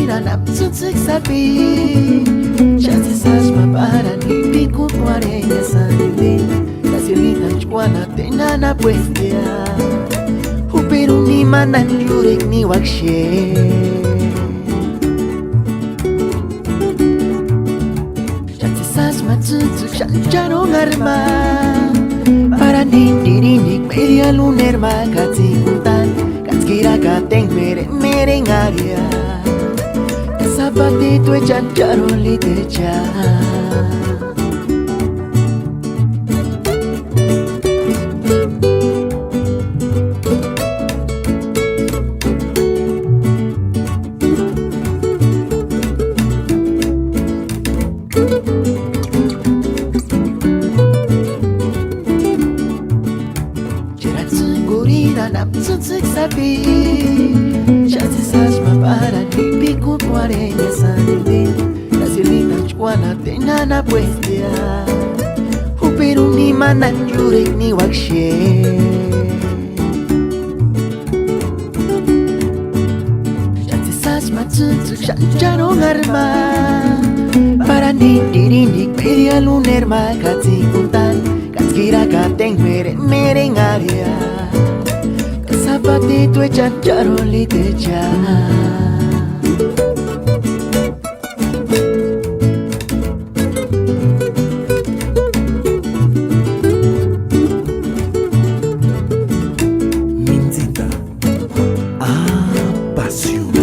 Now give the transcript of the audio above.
Napsutsik sabi Chance sas mabara ni piku kwarenya sanide Nasilita chwana tena na puestia Huperu ni manan yurek ni wakshe Chance sas matsutsuk shanchano ngarma Para nindirindik media lunerma katsikutan Katskira kateng mere ngaria Sabati tu chancharo litecha Jiratsu gurira napsutsik sabi Chance sas mabara ni piku kwarenya sanide Nasilita chwana tena na puestia Huperu ni manan yurek ni wakshe Chance sas matsutsuk shanchano ngarma Para nindirindik media lunerma katsikutan Katskira kateng mere ngaria Sapati tu chancharo litecha Minzita, a pasión.